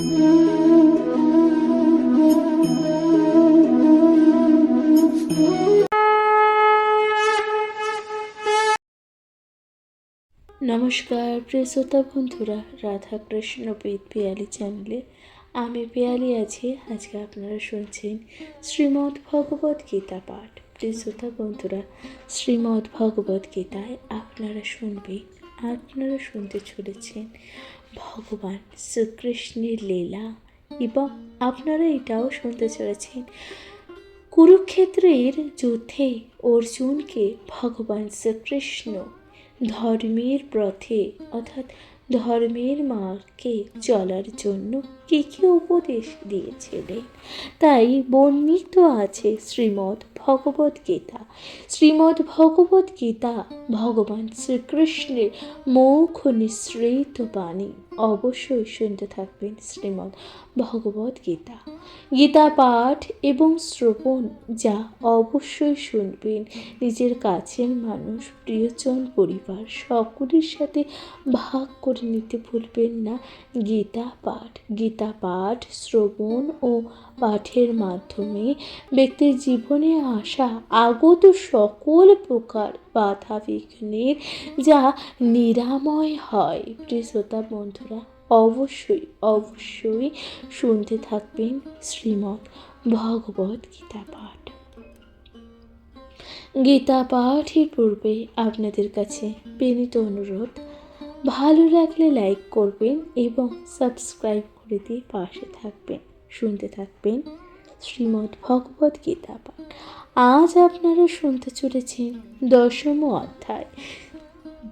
নমস্কার প্রিয় শ্রোতা বন্ধুরা, রাধাকৃষ্ণ বিদ পিয়ালি চ্যানেলে আমি পিয়ালি আছি। আজকে আপনারা শুনছেন শ্রীমদ্ ভগবত গীতা পাঠ। প্রিয় শ্রোতা বন্ধুরা, শ্রীমদ্ ভগবত গীতায় আপনারা শুনতে চলেছেন ভগবান শ্রীকৃষ্ণের লীলা, এবং আপনারা এটাও শুনতে চলেছেন কুরুক্ষেত্রের যুদ্ধে অর্জুনকে ভগবান শ্রীকৃষ্ণ ধর্মের পথে অর্থাৎ ধর্মের মার্গে চলার জন্য কী কী উপদেশ দিয়েছিলেন, তাই বর্ণিত আছে শ্রীমদ্ ভগবত গীতা। শ্রীমদ্ ভগবত গীতা ভগবান শ্রীকৃষ্ণের মুখ নিঃসৃত বাণী। অবশ্যই শুনতে থাকবেন শ্রীমদ্ ভগবত গীতা। গীতা পাঠ এবং শ্রবণ যা অবশ্যই শুনবেন, নিজের কাছের মানুষ, প্রিয়জন, পরিবার সকলের সাথে ভাগ করে নিতে ভুলবেন না গীতা পাঠ শ্রবণ ও পাঠের মাধ্যমে ব্যক্তির জীবনে আসা আগত সকল প্রকার বাধা বিঘ্নের যা নিরাময় হয়। প্রিয় শ্রোতা বন্ধুরা, অবশ্যই শুনতে থাকবেন শ্রীমদ্ ভগবত গীতা পাঠ। গীতা পাঠের পূর্বে আপনাদের কাছে বিনীত অনুরোধ, ভালো লাগলে লাইক করবেন এবং সাবস্ক্রাইব করে দিয়ে পাশে থাকবেন। শুনতে থাকবেন শ্রীমদ্ ভগবত গীতা পাঠ। আজ আপনারা শুনতে চলেছেন 10ম অধ্যায়,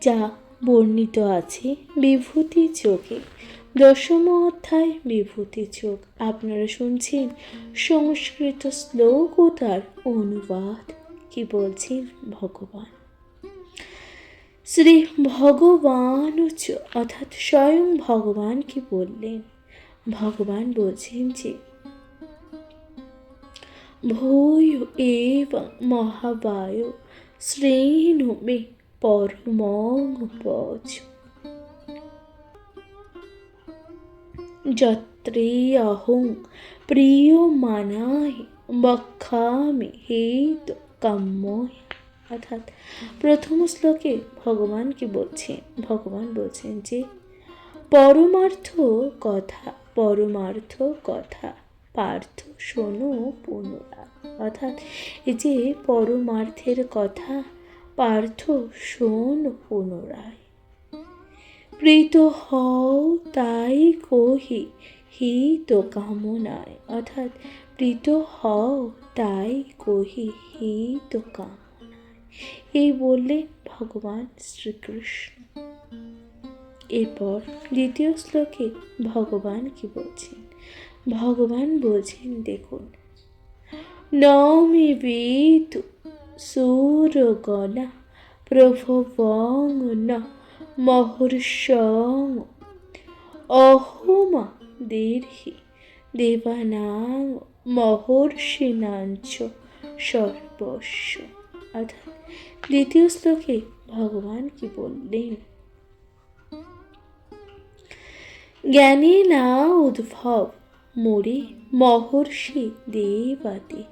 যা বর্ণিত আছে বিভূতি যোগে। 10ম অধ্যায় বিভূতি যোগ। আপনারা শুনছেন সংস্কৃত শ্লোক ও তার অনুবাদ। কি বলছেন ভগবান? শ্রী ভগবান অর্থাৎ স্বয়ং ভগবান কি বললেন? ভগবান বলছেন যে ভূয় এব মহাবায় শ্রেণু মে পরমং পচ যত্রে অহং প্রিয় মানায় বক্ষামি হেত কাম্যয়। অর্থাৎ প্রথম শ্লোকে ভগবান কি বলছেন? ভগবান বলছেন যে পরমার্থ কথা পার্থ শোনো পুনরায়। অর্থাৎ এই যে পরমার্থের কথা পার্থ শোন পুনরায়। প্রীত হও তাই কহি হিত কামনায়। অর্থাৎ প্রীত হও তাই কহি হিত কামনায়। এই বললে ভগবান শ্রীকৃষ্ণ। এরপর দ্বিতীয় শ্লোকে ভগবান কি বলছেন? ভগবান বলছেন, দেখুন, নমি বিতু সুরগণা প্রভবং ন মহর্ষং অহমা দীর্ঘি দেবানাং মহর্ষিণাঞ্চ সর্বস্ব। অর্থাৎ দ্বিতীয় শ্লোকে ভগবান কি বললেন? জ্ঞানী না উদ্ভব মোরে মহর্ষি দেবাদি,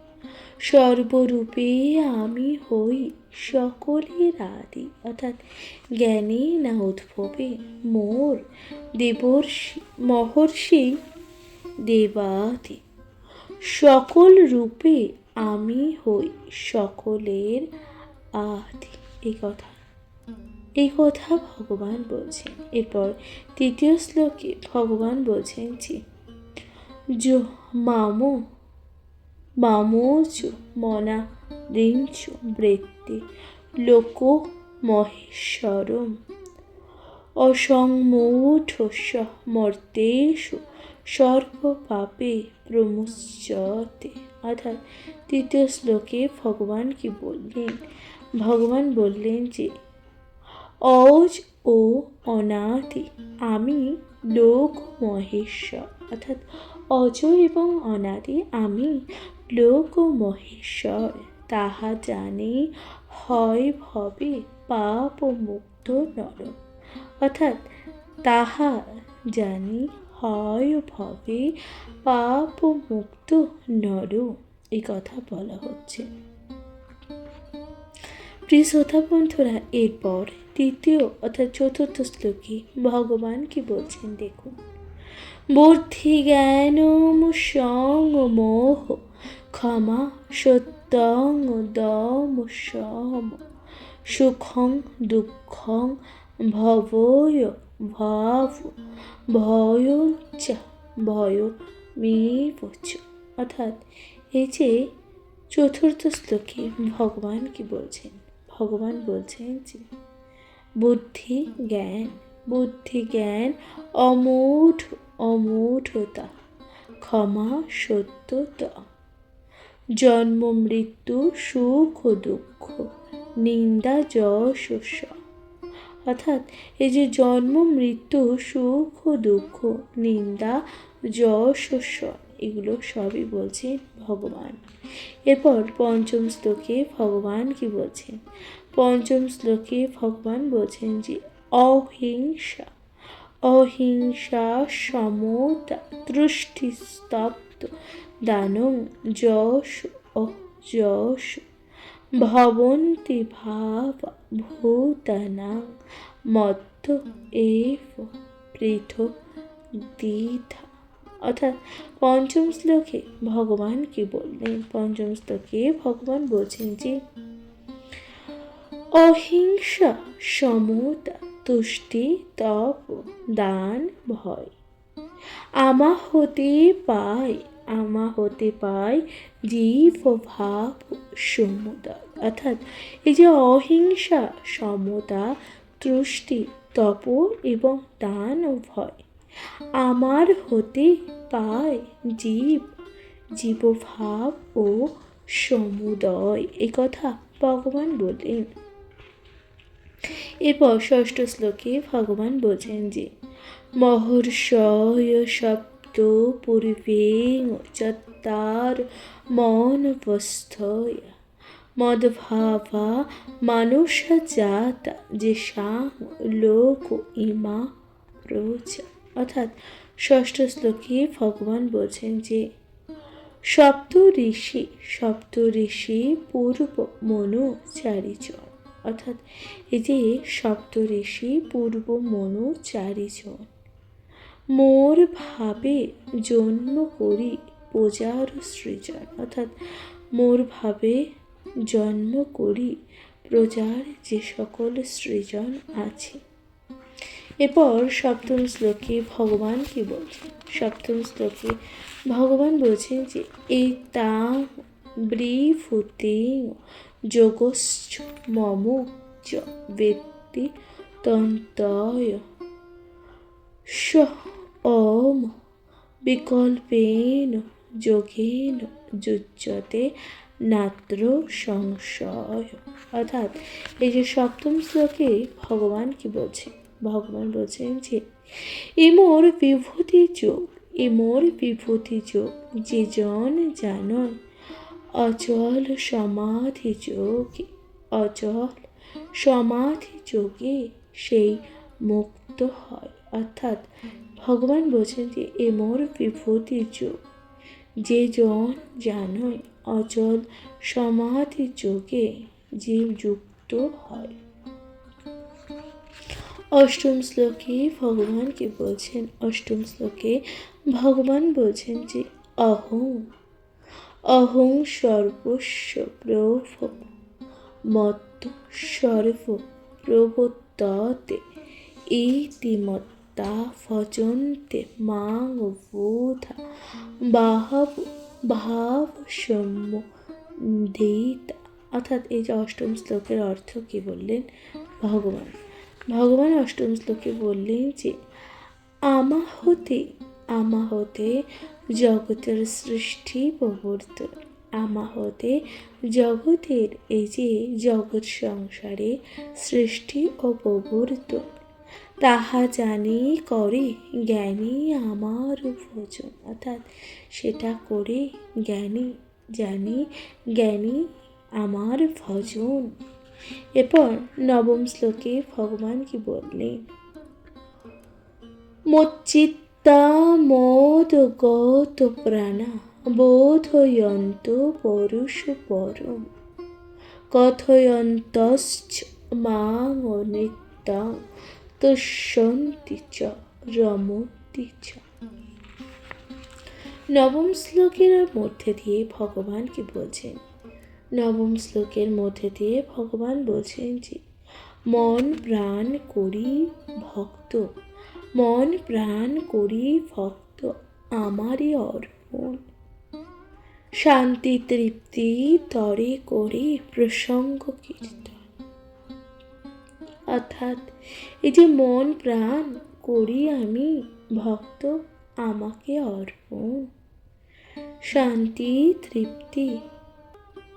সর্বরূপে আমি হই সকলের আদি। অর্থাৎ জ্ঞানী না উদ্ভবে মোর দেবর্ষি মহর্ষি দেবাদি, সকল রূপে আমি হই সকলের আদি। এই কথা ভগবান বলছেন। এরপর তৃতীয় শ্লোকে ভগবান বলছেন যে মামোচ মনা রিঞ্চ বৃত্তি লোক মহেশ্বরম অসংমূঢ়স্য মর্তেষু সর্বপাপে প্রমুচ্যতে। অর্থাৎ তৃতীয় শ্লোকে ভগবান কি বললেন? ভগবান বললেন যে অজ ও অনাদি আমি লোক মহেশ্বর। অর্থাৎ অজ এবং অনাদি আমি লোক মহেশ্বর, তাহা জানি হয় ভবে পাপ মুক্ত নর। অর্থাৎ তাহা জানি হয় ভবে পাপ মুক্ত নর, এই কথা বলা হচ্ছে। প্রিয় শ্রোতা বন্ধুরা, এরপর তৃতীয় অর্থাৎ চতুর্থ শ্লোকে ভগবান কি বলছেন দেখুন। বুদ্ধি জ্ঞান সং মোহ ক্ষমা সত্যং দম সম সুখং দুঃখং ভবয় ভাব ভয়ঞ্চ ভয় মিবচ। অর্থাৎ এই যে চতুর্থ শ্লোকে ভগবান কি বলছেন, ভগবান বলছেন যে বুদ্ধি জ্ঞান অমূঢ় অমূঢ়তা ক্ষমা সত্যতা জন্ম মৃত্যু সুখ দুঃখ নিন্দা যশ সম। অর্থাৎ এই যে জন্ম মৃত্যু সুখ দুঃখ নিন্দা যশ সম, এগুলো সবই বলছেন ভগবান। এরপর পঞ্চম শ্লোকে ভগবান কি বলছেন, পঞ্চম শ্লোকে ভগবান বলছেন যে অহিংসা অহিংসা সমতা দৃষ্টিস্তব্ধ দানং যশ যশ ভবন্তি ভাব ভূতানাং মত্ত এব পৃথক দ্বিধা। অর্থাৎ পঞ্চম শ্লোকে ভগবান কি বললেন, পঞ্চম শ্লোকে ভগবান বলছেন যে অহিংসা সমতা তুষ্টি তপ দান ভয় আমা হতে পায় জীব ভাব সমুদয়। অর্থাৎ এই যে অহিংসা সমতা তুষ্টি তপ এবং দান ও ভয় আমার হতে পায় জীবভাব ও সমুদয়, এ কথা ভগবান বললেন। এরপর ষষ্ঠ শ্লোকে ভগবান বলছেন যে মহর্ষয় সপ্ত পূর্বে চত্বার মনবস্থয় মদভাবা মানুষ জাতা যে সাং লোক ইমা প্রজা। অর্থাৎ ষষ্ঠ শ্লোকে ভগবান বলছেন যে সপ্ত ঋষি পূর্ব মনু চারিজন। অর্থাৎ এই যে সপ্ত ঋষি পূর্ব মনু চারিজন মোর ভাবে জন্ম করি প্রজার সৃজন। অর্থাৎ মোর ভাবে জন্ম করি প্রজার যে সকল সৃজন আছে। এরপর সপ্তম শ্লোকে ভগবান কি বলছেন, সপ্তম শ্লোকে ভগবান বলছেন যে এই তাং ব্রীভূতিং যোগশ্চ মম চ বেত্তি তন্তয় স ওম বিকল্পেন যোগেন যুজ্যতে নাত্র সংশয়। অর্থাৎ এই যে সপ্তম শ্লোকে ভগবান কি বলছেন, ভগবান বলছেন যে এ মোর বিভূতি যোগ যে জন জানয় অচল সমাধি যোগে সেই মুক্ত হয়। অর্থাৎ ভগবান বলছেন যে এ মোর বিভূতি যোগ যে জন জানয় অচল সমাধি যোগে যে যুক্ত হয়। অষ্টম শ্লোকে ভগবান কি বলছেন, অষ্টম শ্লোকে ভগবান বলছেন যে অহং সর্বস্ব প্রভব মত্ত সর্ব প্রবর্ততে ইতিমত্তা ভজন্তে মাং বুধা ভাব সম্মোহিতা। অর্থাৎ এই যে অষ্টম শ্লোকের অর্থ কি বললেন ভগবান অষ্টম শ্লোকে বললেন যে আমা হতে জগতের সৃষ্টি প্রবর্তন, আমা হতে জগতের এই যে জগৎ সংসারে সৃষ্টি ও প্রবর্তন তাহা জানি করে জ্ঞানী আমার ভজন। অর্থাৎ সেটা করে জ্ঞানী আমার ভজন। এরপর নবম শ্লোকে ভগবান কি বললেন মচ্চিত্ত তামদ গত প্রাণা বোধয়ন্ত পরুষ পরম কথয়ন্তশ্চ মাং নিত্যং তুষ্যন্তি চ রমন্তি চ। নবম শ্লোকের মধ্যে দিয়ে ভগবান কি বলছেন? নবম শ্লোকের মধ্যে দিয়ে ভগবান বলছেন যে মন প্রাণ করি ভক্ত, মন প্রাণ করি ভক্ত আমারই অর্পণ, শান্তি তৃপ্তি তরে করি প্রসঙ্গ কীর্তন। অর্থাৎ এই যে মন প্রাণ করি আমি ভক্ত আমাকে অর্পণ, শান্তি তৃপ্তি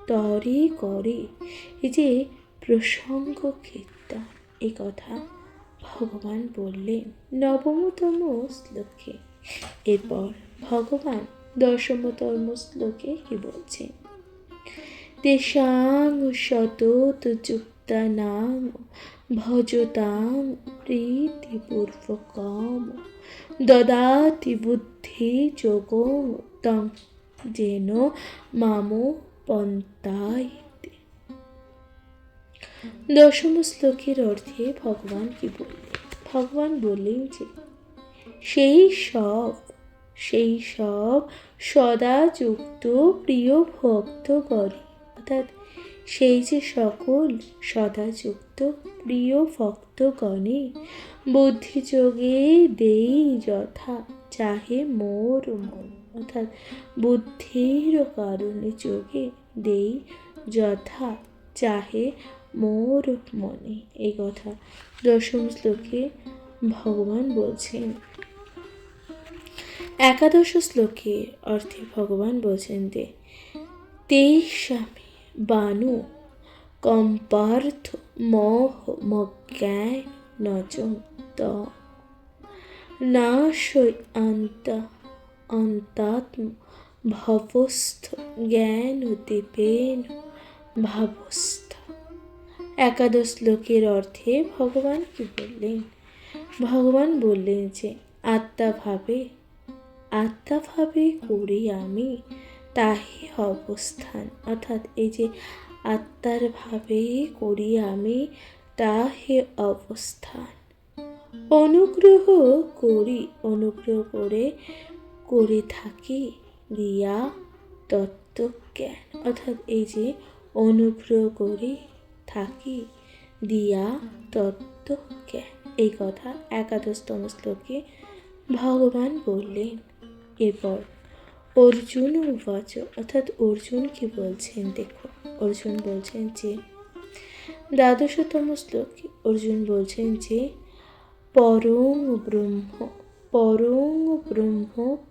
তরে করে এই যে প্রসঙ্গ কীর্তন, এই কথা ভগবান বললেন নবমতম শ্লোকে। এরপর ভগবান দশমতম শ্লোকে কি বলছেন? তেষাং সতত যুক্তানাং ভজতাং প্রীতিপূর্বকম দদাতি বুদ্ধি যোগং তং যেন মামো পন্থাইতে। দশম শ্লোকের অর্থে ভগবান কি বললেন? ভগবান বললেন যে সেই সব সদা যুক্ত প্রিয় ভক্তগণে, অর্থাৎ সেই যে সকল সদা যুক্ত প্রিয় ভক্তগণে বুদ্ধিযোগে দেই যথা চাহে মোর মন, অর্থাৎ বুদ্ধির কারণে যোগে দেই যথা চাহে মোর মনে, এই কথা দশম শ্লোকে ভগবান বলছেন। একাদশ শ্লোকে অর্থে ভগবান বলছেন যে তেষামে বানু কম্পার্থ মোহ মজ্ঞান নচং ত নাশয় অন্তাত্ম ভবস্থ জ্ঞান দীপেন ভাবস্থ। একাদশ শ্লোকের অর্থে ভগবান কি বললেন? ভগবান বললেন যে আত্মাভাবে করি আমি তাহে অবস্থান, অর্থাৎ এই যে আত্মার ভাবে করি আমি তাহে অবস্থান, অনুগ্রহ করে থাকি দিয়া তত্ত্বজ্ঞান, অর্থাৎ এই যে অনুগ্রহ করে থাকি দিয়া তত্ত্বজ্ঞান, এই কথা একাদশতম শ্লোকে ভগবান বললেন। এরপর অর্জুন উবাচ, অর্থাৎ অর্জুন কি বলছেন দেখো। অর্জুন বলছেন যে দ্বাদশতম শ্লোকে অর্জুন বলছেন যে পরং ব্রহ্ম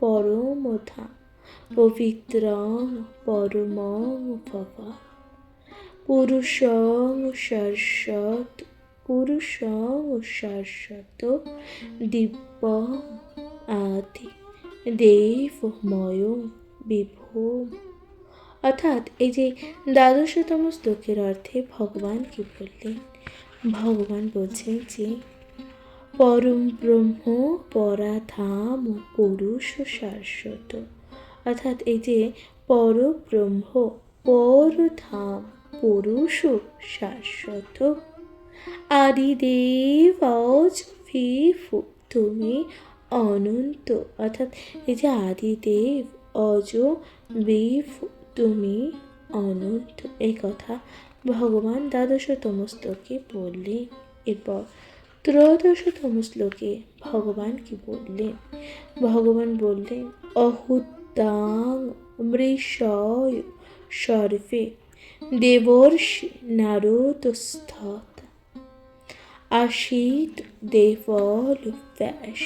পরম ধাম পবিত্রং পরমং ভবা পুরুষং শাশ্বত দিব্যং আদি দেবময়ং বিভোম। অর্থাৎ এই যে দ্বাদশতম শ্লোকের অর্থে ভগবান কি বললেন? ভগবান বলছেন যে পরম ব্রহ্ম পরাধাম পুরুষ শাশ্বত, অর্থাৎ এই যে পরব্রহ্ম পরধাম পুরুষ শাশ্বত আদিদেব অজ তুমি অনন্ত, অর্থাৎ এই যে আদিদেব অজ বিভ তুমি অনন্ত, এই কথা ভগবান দ্বাদশতম শ্লোকে বললেন। এরপর ত্রয়োদশতম শ্লোকে ভগবান কি বললেন? ভগবান বললেন অহুতাং মৃষয় সর্বে দেবর্ষি নারদস্থত আশীত দেবল ব্যাস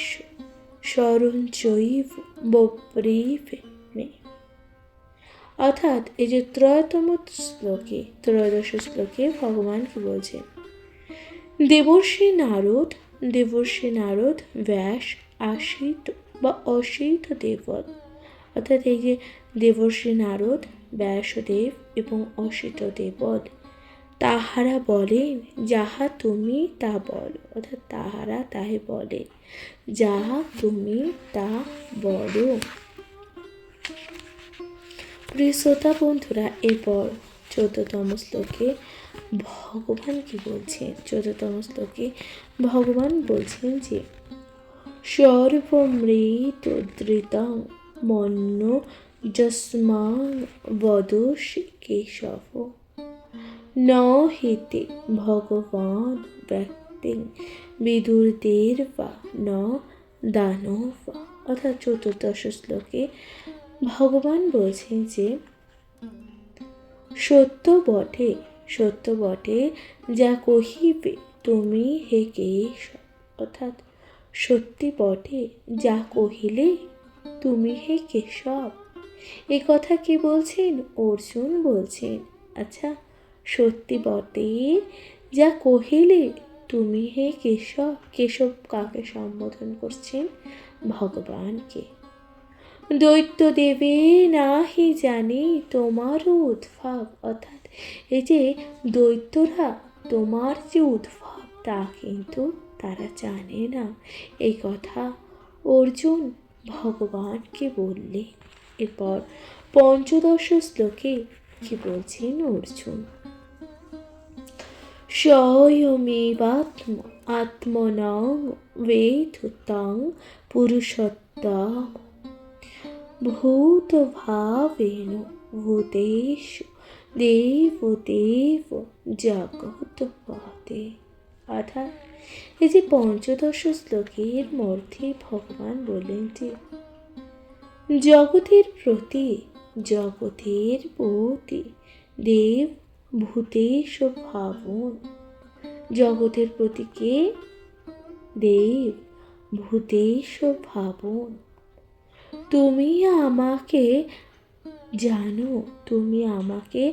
শরঞ্চৈব বব্রীব মে। অর্থাৎ এই যে ত্রয়োদশ শ্লোকে ভগবান কি বলছেন? দেবর্ষি নারদ ব্যাস আশীত বা অশীত দেবল, অর্থাৎ এই যে দেবর্ষি নারদ ব্যাসদেব এবং অশীত দেবল তাহারা বলেন যাহা তুমি তা বলো, অর্থাৎ তাহারা তাহে বলে যাহা তুমি তা বলো। প্রিয় শ্রোতা বন্ধুরা, এরপর 14তম শ্লোকে ভগবান কি বলছেন? 14তম শ্লোকে ভগবান বলছেন যে সর্বমৃতধৃতং মন্য যস্মাং বদোষি কেশব ন হিতে ভগবান ব্যক্তিং বিদুরদের বা ন দানব। অর্থাৎ 14দশ শ্লোকে ভগবান বলছেন যে সত্য বটে, সত্য বটে যা কহিবে তুমি হে কেশব। অর্থাৎ সত্যি বটে যা কহিলে তুমি হে কেশব। এ কথা কি বলছেন? অর্জুন বলছেন। আচ্ছা, সত্যি বটে যা কহিলে তুমি হে কেশব। কেশব কাকে সম্বোধন করছেন? ভগবানকে। দৈত্য দেবে নাহি জানি তোমারও উদ্ভব। অর্থাৎ এই যে দৈত্যরা তোমার যে উদ্ভব তা কিন্তু তারা জানে না। এই কথা অর্জুন ভগবানকে বললে। এরপর 15দশ শ্লোকে কি বলছেন অর্জুন? স্বয়মেবাত্ম আত্মনং বেধুতং পুরুষোত্তম ভূতভাবেন ভূতেষু দেবদেব জগৎপতে। অর্থাৎ এই যে 15দশ শ্লোকের মধ্যে ভগবান বললেন যে জগতের প্রতি দেব ভূতেশ ভাবন। জগতের প্রতি কে? দেব ভূতেশ ভাবন। তুমি আমাকে জানো, তুমি আমাকে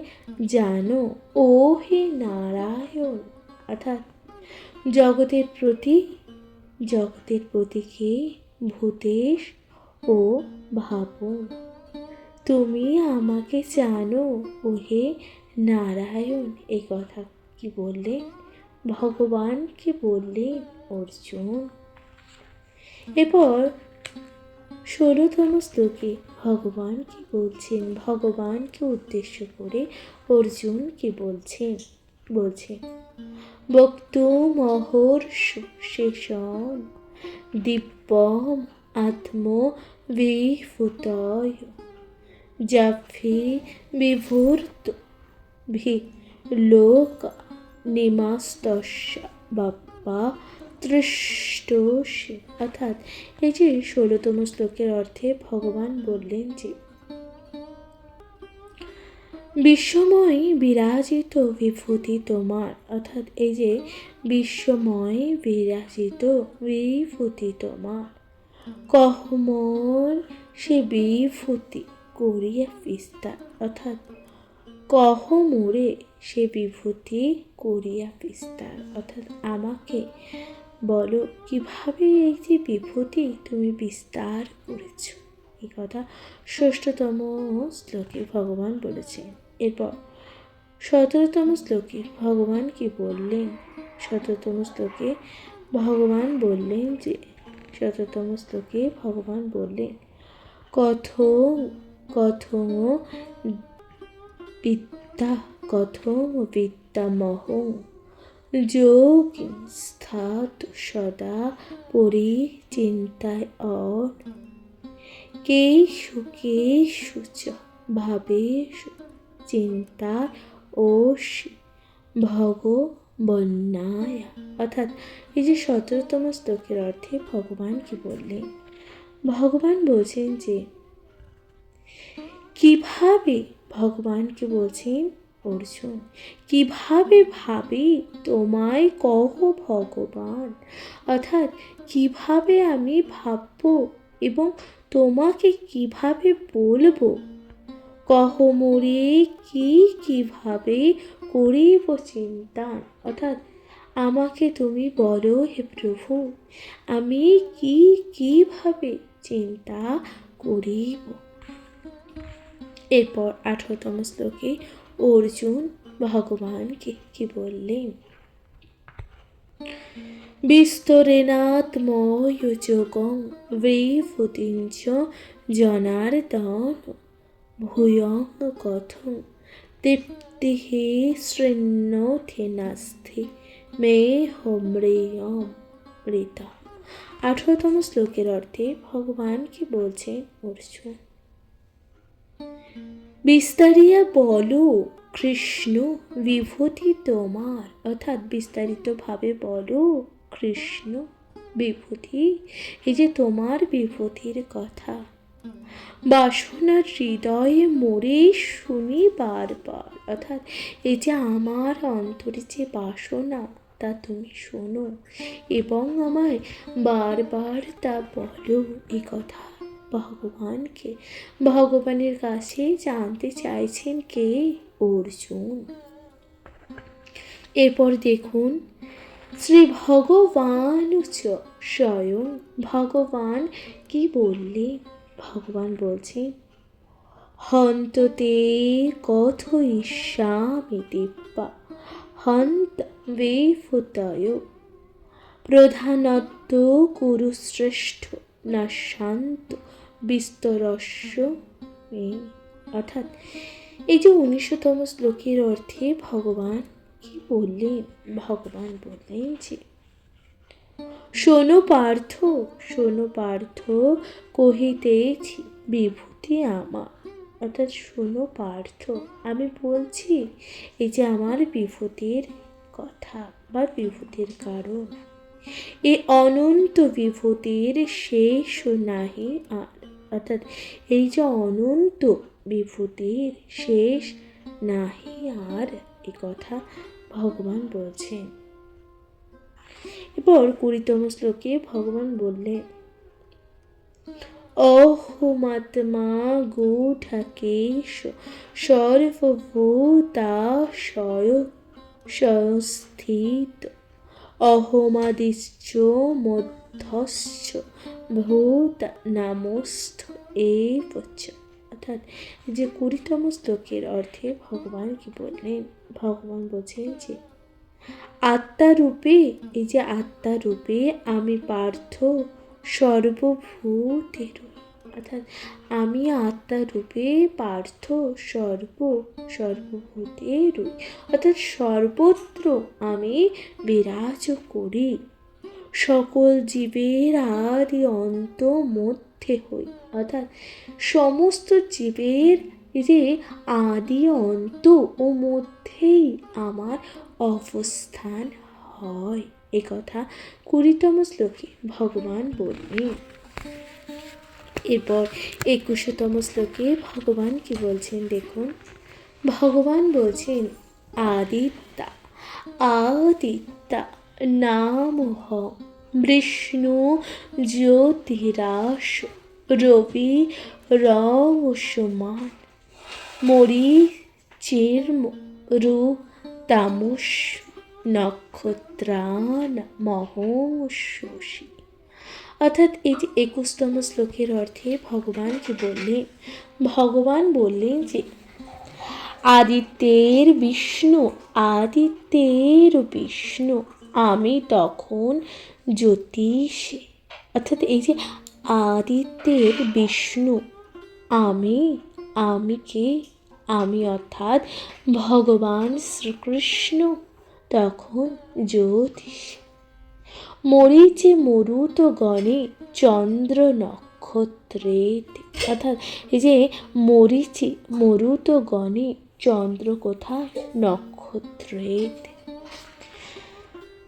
জানো ও হে নারায়ণ। অর্থাৎ জগতের প্রতি কে? ভূতেশ ও ভাবন। তুমি আমাকে জানো ও হে নারায়ণ। এই কথা কি বললে? ভগবানকে বললেন অর্জুন। এরপর 16তম শ্লোকে ভগবান কি বলছেন? ভগবানকে উদ্দেশ্য করে অর্জুন কি বলছেন? বক্তুমহর্ষি শেষং দিব্যম আত্ম বিভূতয় জাভি বিভূর্ত ভি লোক নিমাস্তস্য বাপ্পা তৃষ্টসি। অর্থাৎ এই যে 16তম শ্লোকের অর্থে ভগবান বললেন যে বিশ্বময় বিরাজিত বিভূতি তোমার। অর্থাৎ এই যে বিশ্বময় বিরাজিত বিভূতি তোমার কহমর সে বিভূতি করিয়া বিস্তার। অর্থাৎ কহমরে সে বিভূতি করিয়া বিস্তার। অর্থাৎ আমাকে বলো কিভাবে এই যে বিভূতি তুমি বিস্তার করেছ। এই কথা 6তম শ্লোকে ভগবান বলেছেন। এরপর 17তম শ্লোকে ভগবান কি বললেন? 17তম শ্লোকে ভগবান বললেন যে 17তম শ্লোকে ভগবান বললেন কথং বিদ্যামহং যোগী স্থাত সদা পরিচিন্তায় কেষু চ ভাবেষু চিন্তা ওষি ভগবন্নায়। অর্থাৎ এই যে 17তম শ্লোকের অর্থে ভগবান কি বললেন? ভগবান বলছেন যে কিভাবে, ভগবানকে বলছেন অর্জুন, কিভাবে ভাবি তোমায় কহ ভগবান। অর্থাৎ কিভাবে আমি ভাববো এবং তোমাকে কিভাবে বলবো। কহমরে কিভাবে করিব চিন্তা। অর্থাৎ আমাকে তুমি বলো হে প্রভু, আমি কিভাবে চিন্তা করিব। এরপর 18তম শ্লোকে অর্জুন ভগবানকে কি বললেন? বিস্তরেণাত্ময়োজগং বিভূতিঞ্চ জনার্দন ভূয়ং কথং তৃপ্তিঃ শৃণ্যতে নাস্তি মে হমৃয়ম ঋতা। 18তম শ্লোকের অর্থে ভগবান কি বলছেন অর্জুন? বিস্তারিয়া বলো কৃষ্ণ বিভূতি তোমার, অর্থাৎ বিস্তারিতভাবে বলো কৃষ্ণ বিভূতি, এই যে তোমার বিভূতির কথা বাসনার হৃদয়ে মোরে শুনি বারবার, অর্থাৎ এই যে আমার অন্তরে যে বাসনা তা তুমি শোনো এবং আমায় বারবার তা বলো। এই কথা ভগবানকে, ভগবানের কাছে জানতে চাইছেন কে? অর্জুন। এরপর দেখুন, শ্রী ভগবান স্বয়ং ভগবান কি বললেন? ভগবান বলছেন, হন্ততে কথয়িষ্যামি দিব্যা হন্ত বিভূতয় প্রধানত্ব কুরু শ্রেষ্ঠ না শান্ত বিস্তরস্য মে। অর্থাৎ এই যে 19তম শ্লোকের অর্থে ভগবান কি বললেন? ভগবান বললেন যে, শোনো পার্থ, শোনো পার্থ, কহিতেছি বিভূতি আমার, অর্থাৎ শোনো পার্থ, আমি বলছি এই যে আমার বিভূতির কথা বা বিভূতির কারণ, এই অনন্ত বিভূতির শেষ নাহি আর, অর্থাৎ এই যে অনন্ত বিভূতির শেষ নাহি আর, এ কথা ভগবান বলছেন। এরপর 20তম শ্লোকে ভগবান বললেন, অহমাত্মা গূঢ়কেশ সর্বভূতাশয় সংস্থিত অহমাদিশ্চ মধ্যশ্চ ভূত নামস্থ এব চ। অর্থাৎ যে 20তম শ্লোকের অর্থে ভগবান কি বললেন? ভগবান বলছেন যে, আত্মারূপে, এই যে আত্মারূপে আমি পার্থ সর্বভূতের, অর্থাৎ আমি আত্মারূপে পার্থ সর্বভূতের, অর্থাৎ সর্বত্র আমি বিরাজ করি, সকল জীবের আদি অন্ত মধ্যে হই, অর্থাৎ সমস্ত জীবের যে আদি অন্ত ও মধ্যেই আমার অবস্থান হয়। এ কথা 20তম শ্লোকে ভগবান বললেন। এরপর 21তম শ্লোকে ভগবান কি বলছেন দেখুন, ভগবান বলছেন, আদিত্যা আদিত্যা নামহ বিষ্ণু জ্যোতিরাস রবি রমসমান মরিচির্ম রু তামস নক্ষত্রান মহোষী। অর্থাৎ এই যে 21তম শ্লোকের অর্থে ভগবান কি বললেন? ভগবান বললেন যে, আদিত্যের বিষ্ণু, আদিত্যের বিষ্ণু আমি তখন জ্যোতিষে, অর্থাৎ এই যে আদিত্যের বিষ্ণু আমি কে? আমি অর্থাৎ ভগবান শ্রীকৃষ্ণ তখন জ্যোতিষ। মরিচে মরুত গণে চন্দ্র নক্ষত্রে, অর্থাৎ এই যে মরিচে মরুত গণে চন্দ্র কোথায়? নক্ষত্রে।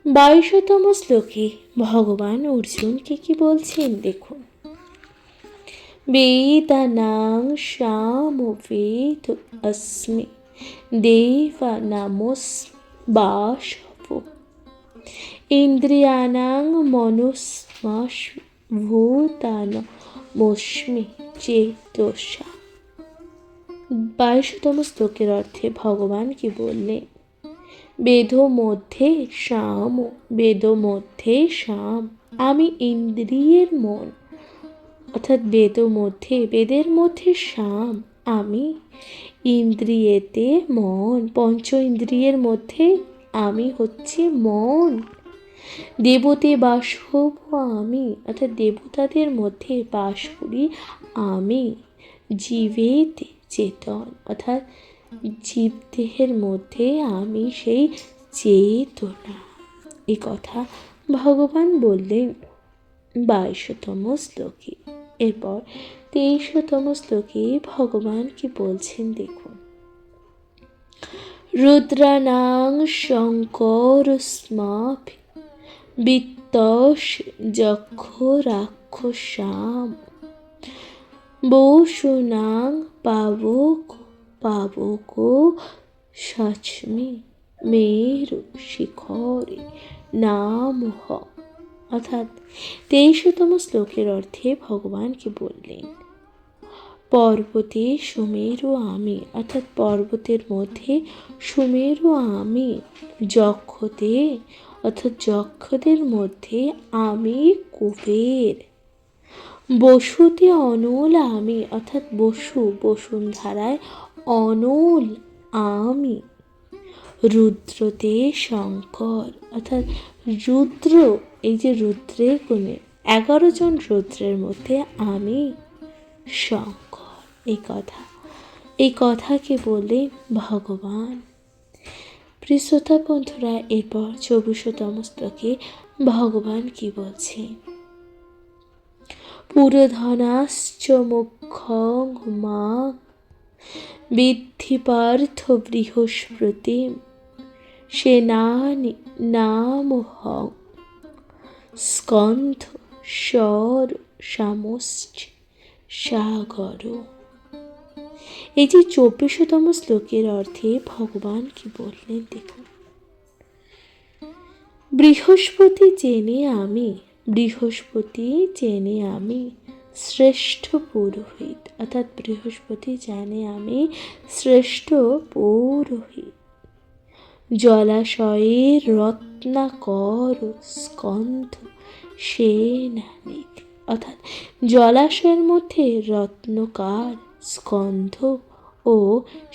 22তম শ্লোকে ভগবান অর্জুনকে কি বলছেন দেখুন, বেদানাং সামবেদ অস্মি দেবানামস্মি বাসব ইন্দ্রিয়াণাং মনস্মাস্মি ভূতানামস্মি চেতসা। 22তম শ্লোকের অর্থে ভগবান কি বললেন? বেদ মধ্যে শাম, বেদ মধ্যে শাম, আমি ইন্দ্রিয়ের মন, অর্থাৎ বেদের মধ্যে শাম আমি, ইন্দ্রিয়েতে মন, পঞ্চ ইন্দ্রিয়ের মধ্যে আমি হচ্ছে মন। দেবতে বাস হব আমি, অর্থাৎ দেবতাদের মধ্যে বাস করি আমি। জীবেতে চেতন, অর্থাৎ জীবদেহের মধ্যে আমি সেই চেতনা। এই কথা ভগবান বললেন 22তম শ্লোকে। এরপর 23তম শ্লোকে ভগবান কি বলছেন দেখুন। রুদ্রানাং শঙ্করস্মাভি বিত্তস যক্ষ রাক্ষসাম বসুনাং পাবক সচ্মি মেরু শিখরে নামহ। অর্থাৎ 23তম শ্লোকের অর্থে ভগবান কি বললেন, পর্বতে সুমেরু আমি, অর্থাৎ পর্বতের মধ্যে সুমেরু আমি। যক্ষতে, অর্থাৎ যক্ষদের মধ্যে আমি কুবের। বসুতে অনল আমি, অর্থাৎ বসুন্ধরায় অনল আমি। রুদ্রতে শঙ্কর, অর্থাৎ রুদ্র, এই যে রুদ্রের গুণে 11 জন রুদ্রের মধ্যে আমি শঙ্কর। এই কথাকে বলে ভগবান। প্রিয় শ্রোতা বন্ধুরা, এরপর 24তম শ্লোকে ভগবান কি বলছে, পুরধনাশ্চ মুখ্যং মা বিদ্ধি পার্থ বৃহস্পতিম সেনানি নামহং স্কন্ধ স্বর সামশ্চ সাগর। এই যে 24তম শ্লোকের অর্থে ভগবান কি বললেন দেখুন। বৃহস্পতি জেনে আমি শ্রেষ্ঠ পুরোহিত, অর্থাৎ বৃহস্পতি জানে আমি শ্রেষ্ঠ পুরোহিত। জলাশয়ের রত্নাকর স্কন্ধ সেনানিধি, অর্থাৎ জলাশয়ের মধ্যে রত্নকার স্কন্ধ ও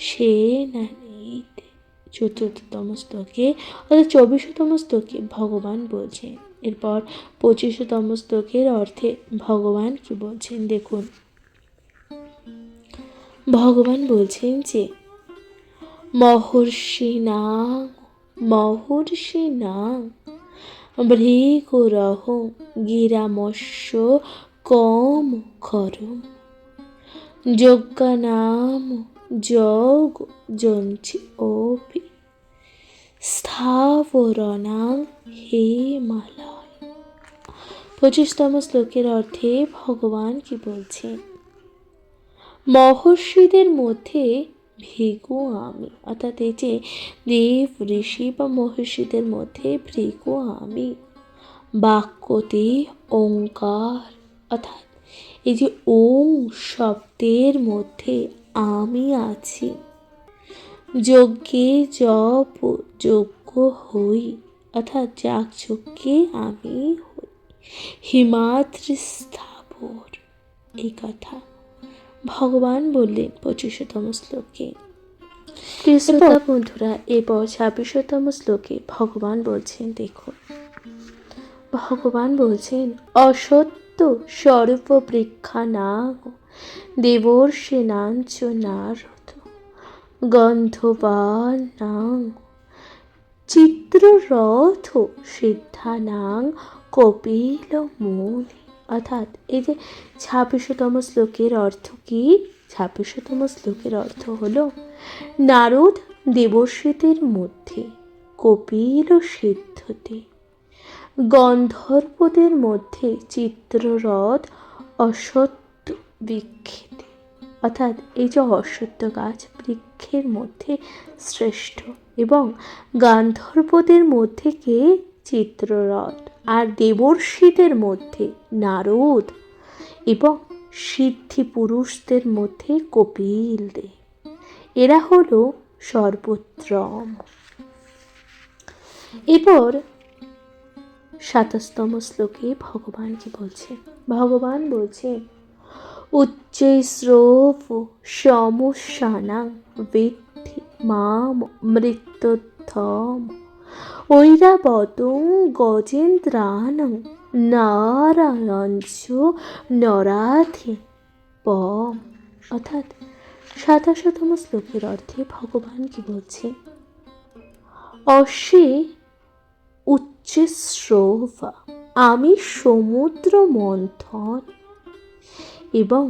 সেনানিধি। 4তম শ্লোকে, অর্থাৎ 24তম শ্লোকে ভগবান বলছেন। এরপর 25তম শ্লোকের অর্থে ভগবান কি বলছেন দেখুন। ভগবান বলছেন যে মহর্ষি না ভৃগুরহ গিরামস্য কম করম যজ্ঞানাম যোগ জঞ্চি অপি স্থাবরণাং হিমালয়। 25তম শ্লোকের অর্থে ভগবান কি বলছেন, মহর্ষিদের মধ্যে ভৃগু আমি, অর্থাৎ এই যে দেব ঋষি বা মহর্ষিদের মধ্যে ভৃগু আমি। বাক্যতে ওঙ্কার, অর্থাৎ এই যে ওং শব্দের মধ্যে আমি আছি। যজ্ঞে যোগ্য হই, অর্থাৎ যাগযজ্ঞে আমি হই। হিমাদ্রি স্থাবর, এই কথা ভগবান বললেন 25তম শ্লোকে। বন্ধুরা, এরপর 26তম শ্লোকে ভগবান বলছেন দেখুন। ভগবান বলছেন অসত্য সর্ববৃক্ষানাং দেবর্ষিণাঞ্চ নারদ গন্ধর্বানাং চিত্ররথ সিদ্ধানাং কপিল মুনি। অর্থাৎ এই যে 26তম শ্লোকের অর্থ কি? 26তম শ্লোকের অর্থ হলো নারদ দেবর্ষিদের মধ্যে, কপিল সিদ্ধতে, গন্ধর্বদের মধ্যে চিত্ররথ অশ্বত্থ বৃক্ষেতে, অর্থাৎ এই যে অশ্বত্থ গাছ বৃক্ষের মধ্যে শ্রেষ্ঠ, এবং গান্ধর্বদের মধ্যে কে? চিত্ররথ, আর দেবর্ষিদের মধ্যে নারদ, এবং সিদ্ধি পুরুষদের মধ্যে কপিল দেব। এরা হলো সর্বোত্তম। এরপর 27তম শ্লোকে ভগবান কি বলছে? ভগবান বলছে উচ্চে স্রোফ সমস্যানাং বিদ্ধি মাম মৃত্যুথম ঐরাবতং গজেন্দ্রাণং নারায়ণচ নরাধি পম। অর্থাৎ ২৭তম শ্লোকের অর্থে ভগবান কি বলছে, অশ্বে উচ্চে স্রোভা, আমি সমুদ্র মন্থন, এবং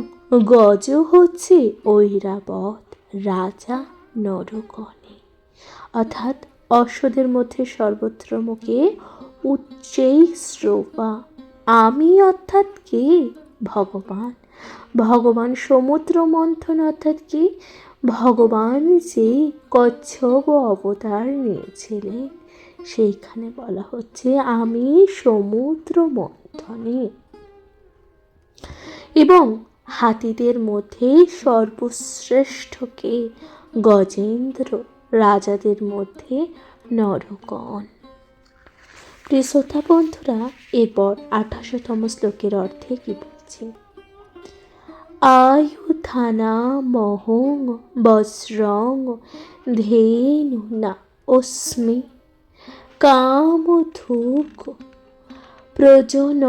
গজ হচ্ছে ঐরাবত রাজা নরগণে। অর্থাৎ অশ্বদের মধ্যে সর্বত্রমুখে উচ্চেই স্রোভা, আমি অর্থাৎ কে, ভগবান। ভগবান সমুদ্র মন্থন অর্থাৎ কি, ভগবান যে কচ্ছপ অবতার নিয়েছিলেন, সেইখানে বলা হচ্ছে আমি সমুদ্র মন্থনে। এবং হাতিদের মধ্যে সর্বশ্রেষ্ঠকে গজেন্দ্র, রাজাদের মধ্যে নরগণ। প্রিয় শ্রোতা বন্ধুরা, এরপর ২৮তম শ্লোকের অর্থে কি বলছি, আয়ুধানা মহং বস্রং ধেনু না অস্মি কামধুক প্রজন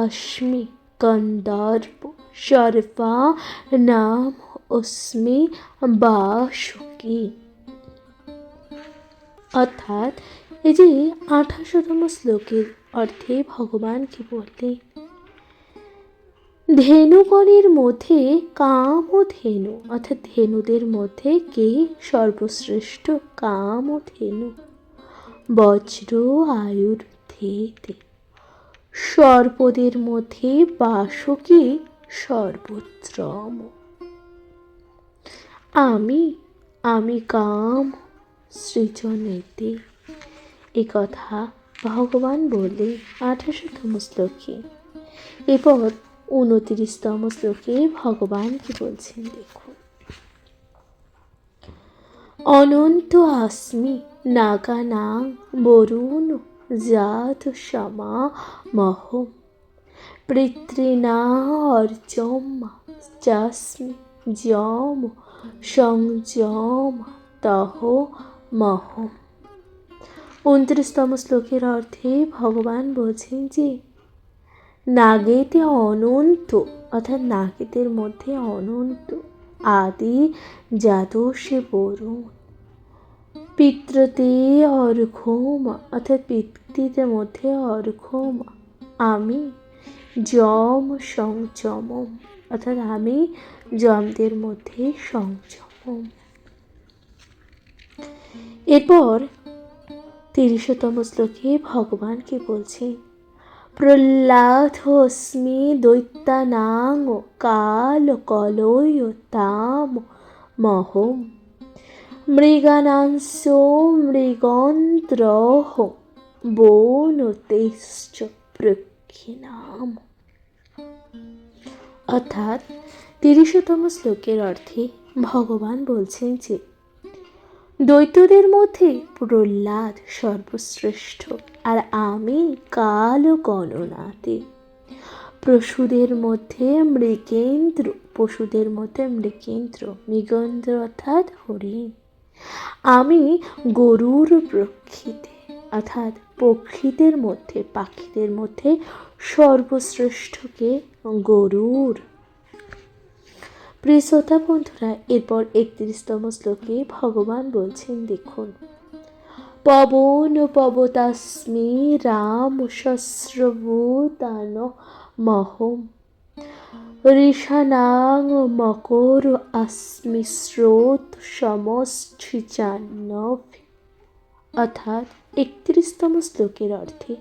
অস্মি গন্ধর্ব সর্বা নাম অস্মি বাসুকি। অর্থাৎ এই যে ২৮তম শ্লোকের অর্থে ভগবান কি বললেন, ধেনুগণের মধ্যে কামধেনু, অর্থাৎ ধেনুদের মধ্যে কে সর্বশ্রেষ্ঠ, কামধেনু। বজ্র আয়ুর ধেতে, সর্পদের মধ্যে বাসুকি সর্বোত্তম। আমি কাম সৃজনেতে, এ কথা ভগবান বললে ২৮তম শ্লোকে। এরপর ২৯তম শ্লোকে ভগবান কি বলছেন দেখুন, অনন্ত আস্মি নাগানাং বরুণ জাত সমা মহম পিতৃণা অর্চম চাস্মি যম সংযম তহ মহম। ২৯তম শ্লোকের অর্থে ভগবান বলছেন যে নাগেতে অনন্ত, অর্থাৎ নাগেদের মধ্যে অনন্ত আদি যাদশে বরুণ, পিতৃতে অর্ঘম, অর্থাৎ পিতৃদের মধ্যে অর্ঘম, আমি যম সংযমম, অর্থাৎ আমি যমদের মধ্যে সংযমম। এরপর ৩০তম শ্লোকে ভগবান কি বলছেন, প্রহ্লাদোস্মি দৈত্যানাং কাল কলয় তাম মহম মৃগানাংশ মৃগন্দ্রহ বনতেশ্চ প্রক্ষিণাম। অর্থাৎ ৩০তম শ্লোকের অর্থে ভগবান বলছেন যে দৈত্যদের মধ্যে প্রহ্লাদ সর্বশ্রেষ্ঠ, আর আমি কাল গণনাতে। পশুদের মধ্যে মৃগেন্দ্র, পশুদের মধ্যে মৃগেন্দ্র, মৃগেন্দ্র অর্থাৎ হরিণ। আমি গরুর প্রক্ষিতে, অর্থাৎ পক্ষীদের মধ্যে, পাখিদের মধ্যে সর্বশ্রেষ্ঠকে গরুর। প্রিয় শ্রোতা বন্ধুরা, এরপর ৩১তম শ্লোকে ভগবান বলছেন দেখুন, পবন পবতাস্মি রাম শস্রভূতান মহম ঋষানাং মকর अस्मि স্রোত সমষ্ঠিজাহ্নব। অর্থাৎ ৩১তম শ্লোকের অর্থে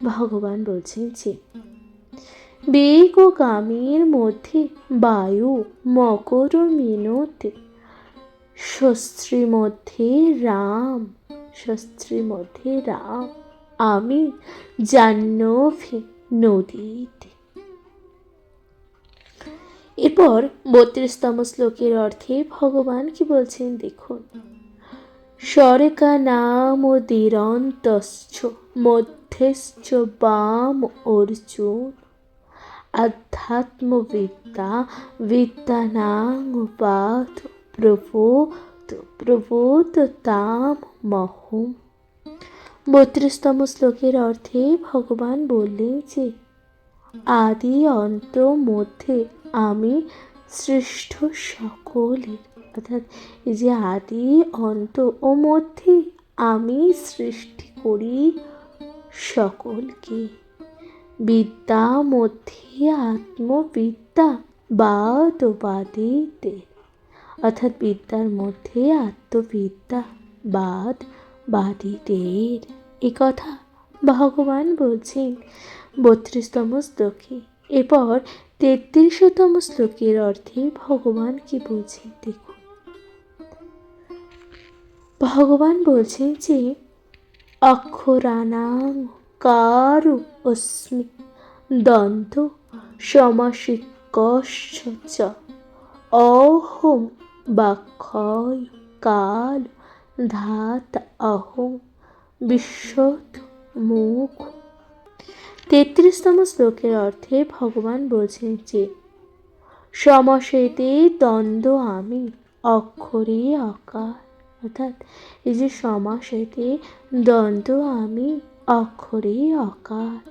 ভগবান বলছেন যে বেগগামীর মধ্যে বায়ু, মকর মিনতে, শস্ত্রীর মধ্যে রাম, শস্ত্রীর মধ্যে রাম, আমি জাহ্নবী নদীতে। এরপর ৩২তম শ্লোকের অর্থে ভগবান কি বলছেন দেখুন, স্বর্গা নাম দিরন্তশ্চ মধ্যেশ্চ বাম অর্জুন আধ্যাত্মবিদ্যা বিদ্যানাং উপাত প্রবোধতাম মহম। 32তম শ্লোকের অর্থে ভগবান বললেন যে আদি অন্ত মধ্যে আমি শ্রেষ্ঠ সকলের, অর্থাৎ এই যে আদি অন্ত ও মধ্যে আমি সৃষ্টি করি সকলকে। বিদ্যা মধ্যে আত্মবিদ্যা বাদ ও বাদীতে, অর্থাৎ বিদ্যার মধ্যে আত্মবিদ্যা বাদ বাদীদের, এ কথা ভগবান বলছেন 32তম শ্লোকে। এরপর 33তম শ্লোকের অর্থে ভগবান কি বলছেন দেখুন। ভগবান বলছেন যে অক্ষরাণাং কারু অস্মি দন্ত সমাসিকস্য চ অহং বাক্ষয় কাল ধাত অহং বিশ্বত মুখ। 33তম শ্লোকের অর্থে ভগবান বলছেন যে সমাসেতে দ্বন্দ্ব আমি, অক্ষরে অকার, অর্থাৎ এই যে সমাসেতে দ্বন্দ্ব আমি, অক্ষরে অকার,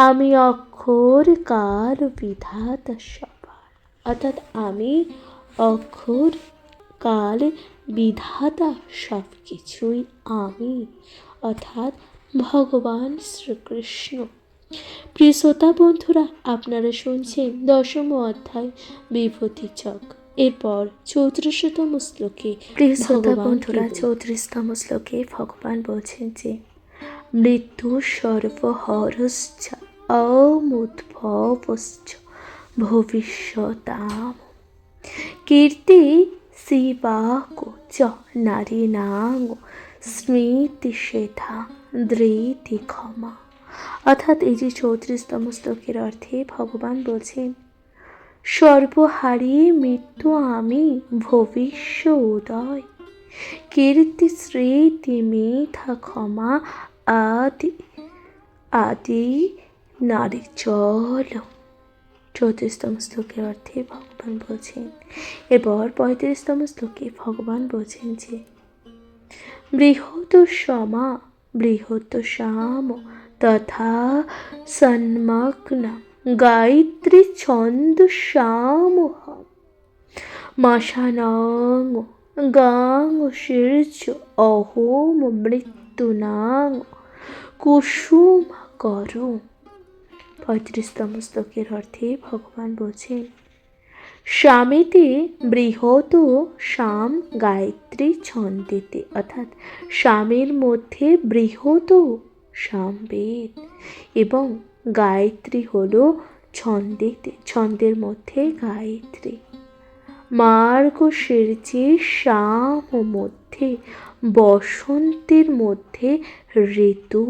আমি অক্ষর কাল বিধাতা সবার, অর্থাৎ আমি অক্ষর কাল বিধাতা সব কিছুই আমি, অর্থাৎ ভগবান শ্রীকৃষ্ণ। প্রিয় শ্রোতা বন্ধুরা, আপনারা শুনছেন 10ম অধ্যায় বিভূতিচক। এরপর 34তম শ্লোকে প্রিয় শ্রোতা বন্ধুরা 34তম শ্লোকে ভগবান বলছেন যে মৃত্যু সর্বহরশ্চ অমুদ্ভবশ্চ ভবিষ্যতাম কীর্তি শিবাক চ নারীনাং স্মৃতি শেথা ধৃতি ক্ষমা। অর্থাৎ এই যে 34তম শ্লোকের অর্থে ভগবান বলছেন সর্বহারী মৃত্যু আমি, ভবিষ্য উদয়, কীর্তি স্মৃতি মিথ্যা ক্ষমা আদি আদি নারী চল। 34তম শ্লোকের অর্থে ভগবান বলছেন। এরপর 35তম শ্লোকে ভগবান বলছেন যে বৃহৎ সমা বৃহৎ শ্যাম তথা সন্মগ্ন গায়ত্রী ছন্দ শ্যামহম মাসানাং গাং শীর্ষ অহোম মৃত্যুনাং কুসুম করো। 35তম শ্লোকের অর্থে ভগবান বলছেন স্বামীতে বৃহৎ শ্যাম গায়ত্রী ছন্দেতে, অর্থাৎ স্বামীর মধ্যে বৃহৎ সামবেদ এবং গায়ত্রী হল ছন্দেতে, ছন্দের মধ্যে গায়ত্রী। মার্গশীর্ষে শ্যাম মধ্যে বসন্তের মধ্যে ঋতু,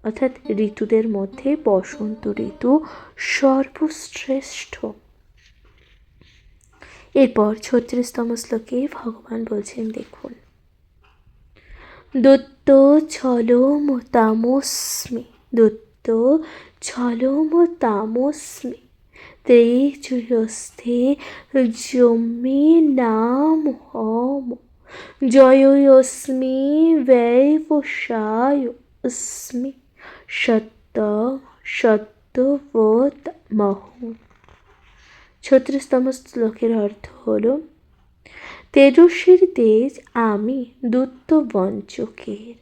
অর্থাৎ ঋতুদের মধ্যে বসন্ত ঋতু সর্বশ্রেষ্ঠ। এরপর 36তম শ্লোকে ভগবান বলছেন দেখুন দত্ত ছলম তামস্মি দত্ত ছলম তামস্মি তেজস্তে যম্মে নাম হম জয়োস্মি ব্যবসায় अस्मि সত্য সত্যবত মহু। 36তম শ্লোকের অর্থ হল তেজস্বীর তেজ আমি, দূত বঞ্চকের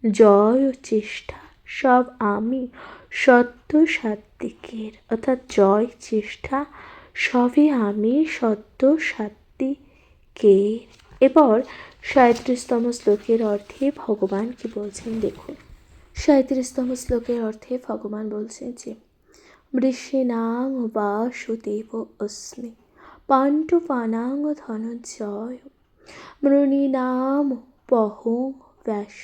জয় ও চেষ্টা সব আমি, সত্য সাত্ত্বিকের, অর্থাৎ জয় চেষ্টা সবই আমি, সত্য সাত্ত্বিকের। এবার 37তম শ্লোকের অর্থে ভগবান কি বলছেন দেখুন। 37তম শ্লোকের অর্থে ভগবান বলছেন যে বৃষেনাং বাসুদেব অস্মি পাণ্ডবানাং ধনঞ্জয় মৃণীনাম বহং ব্যাস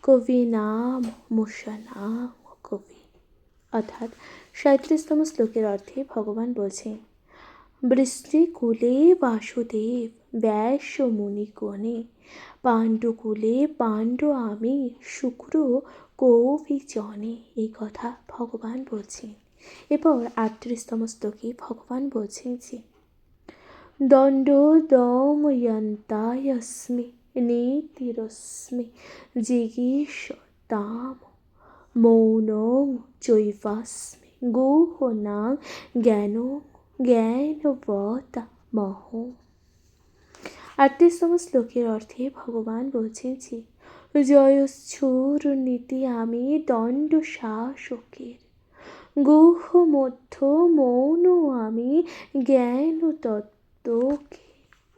কবিনাম মুষানাম কবি। অর্থাৎ 37তম শ্লোকের অর্থে ভগবান বলছেন বৃষ্টিকুলে বাসুদেব ব্যাস মুনিগণে পাণ্ডুকুলে পাণ্ডু আমি শুক্র কবি জনে, এই কথা ভগবান বলছেন। এরপর 38তম শ্লোকে ভগবান বলছেন যে দণ্ড দময়ন্তায়স্মি নীতিরস্মি জিগীষতাম মৌনং চৈবাস্মি গুহনাং জ্ঞানবতা মহ। 38তম শ্লোকের অর্থে ভগবান বলছেন যে জয়শ্চুর নীতি আমি দণ্ড শাসকের, গুহ মধ্য মৌন আমি জ্ঞান তত্ত্বকে।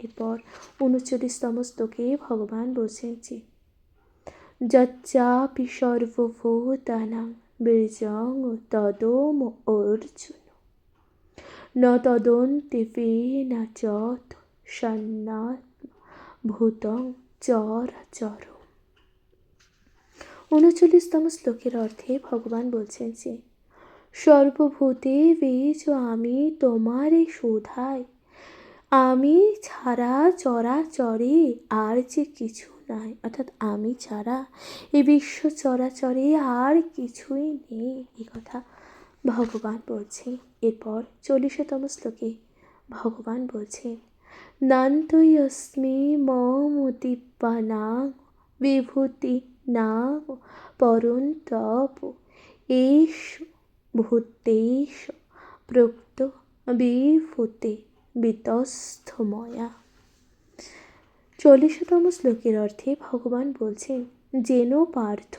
এরপর 39তম শ্লোকে ভগবান বলছেন যে যচ্চাপি সর্বভূতানাং বীর্যং তদোম অর্জুন ন তদন্তি না চত সন্নাত্ম ভূতং চরাচর। 39তম শ্লোকের অর্থে ভগবান বলছেন যে সর্বভূতে বীজ আমি তোমারে শোধাই, আমি ছাড়া চরাচরে আর যে কিছু নাই, অর্থাৎ আমি ছাড়া এই বিশ্ব চরাচরে আর কিছুই নেই, এই কথা ভগবান বলছেন। এরপর 40তম শ্লোকে ভগবান বলছেন নান্তয়স্মি মম দিব্যানাং বিভূতি নাং পরন্তপ এষু ভূতেষ প্রক্ত বিভূতে বিতস্থময়া। 40তম শ্লোকের অর্থে ভগবান বলছেন যেন পার্থ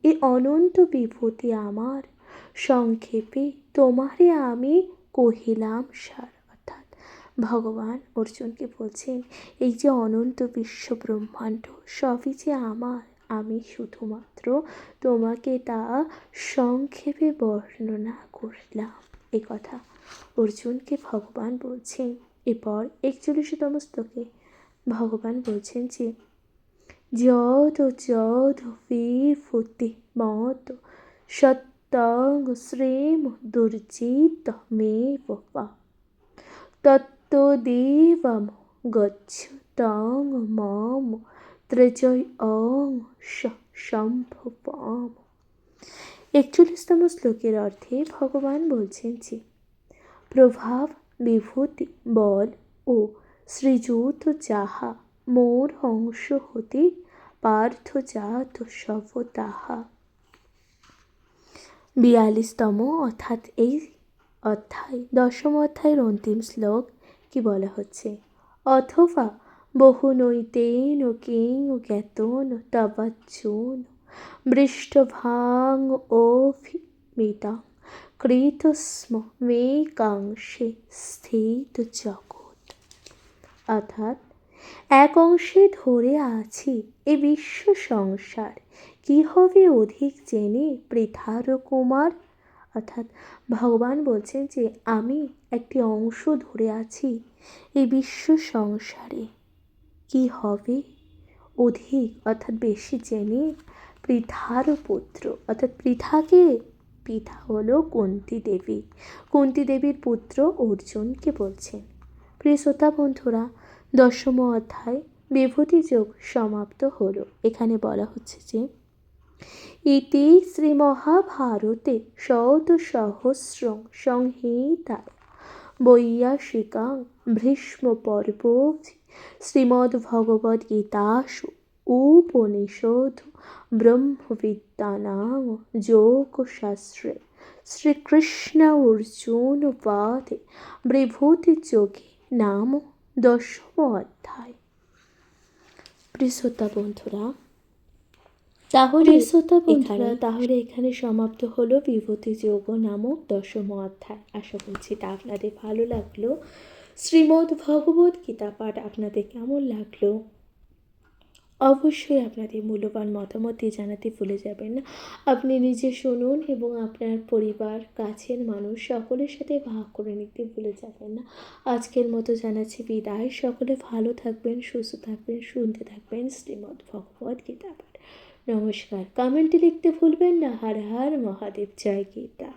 এ অনন্ত বিভূতি আমার, সংক্ষেপে তোমারে আমি কহিলাম সার। অর্থাৎ ভগবান অর্জুনকে বলছেন এই যে অনন্ত বিশ্ব ব্রহ্মাণ্ড সবই যে আমার, আমি শুধুমাত্র তোমাকে তা সংক্ষেপে বর্ণনা করলাম, এ কথা অর্জুনকে ভগবান বলছেন। এরপর 41তম শ্লোকে ভগবান বলছেন যে যদ যদ বিভূতি মত সত্যং শ্রীম দুর্জিত মেব তত্ত্বদেবম গচ্ছতং মম ত্রজয়ং সম্ভবম। 41তম শ্লোকের অর্থে ভগবান বলছেন যে প্রভাব বিভূতি বল ও শ্রীযুত যাহা মোর অংশ হতে পার্থ জাত সব তাহা। 42তম অর্থাৎ এই অধ্যায় 10ম অধ্যায়ের অন্তিম শ্লোক কি বলা হচ্ছে অথবা বহু নৈতেন কিং জ্ঞাতন তবাচ্চুন বৃষ্টভাং অভিমিতাং কৃতস্ম মেকাংশে স্থিত জগৎ। অর্থাৎ এক অংশে ধরে আছি এ বিশ্ব সংসার, কি হবে অধিক জেনে পৃথার কুমার। অর্থাৎ ভগবান বলছেন যে আমি একটি অংশ ধরে আছি এই বিশ্ব সংসারে, কি হবে অধিক অর্থাৎ বেশি জেনে পৃথার পুত্র। অর্থাৎ পৃথাকে, পৃথা হলো কুন্তী দেবী, কুন্তী দেবীর পুত্র অর্জুনকে বলছেন। প্রিয় শ্রোতা বন্ধুরা, 10ম অধ্যায় বিভূতি যোগ সমাপ্ত হলো। এখানে বলা হচ্ছে যে ইতি শ্রীমহাভারতে শতসহস্রং সংহিতায় বৈয়াসিকাং ভীষ্ম পর্ববধি শ্রীমদ্ভগবদ্গীতাসু উপনিষদু ব্রহ্মবিদ্যানাং যোগশাস্ত্রে শ্রীকৃষ্ণ অর্জুন পাদে বিভূতি যোগে নাম 10ম অধ্যায়। প্রিয় শ্রোতা বন্ধুরা, তাহলে এখানে সমাপ্ত হলো বিভূতি যোগ নামক 10ম অধ্যায়। আশা করছি তা আপনাদের ভালো লাগলো। শ্রীমদ্ ভগবত গীতা পাঠ আপনাদের কেমন লাগলো অবশ্যই আপনাদের মূল্যবান মতামত দিয়ে জানাতে ভুলে যাবেন না। আপনি নিজে শুনুন এবং আপনার পরিবার, কাছের মানুষ সকলের সাথে ভাগ করে নিতে ভুলে যাবেন না। আজকের মতো জানাচ্ছি বিদায়। সকলে ভালো থাকবেন, সুস্থ থাকবেন, শুনতে থাকবেন শ্রীমদ্ ভগবত গীতা পাঠ। নমস্কার। কমেন্টে লিখতে ভুলবেন না। হর হর মহাদেব, জয় গীতা।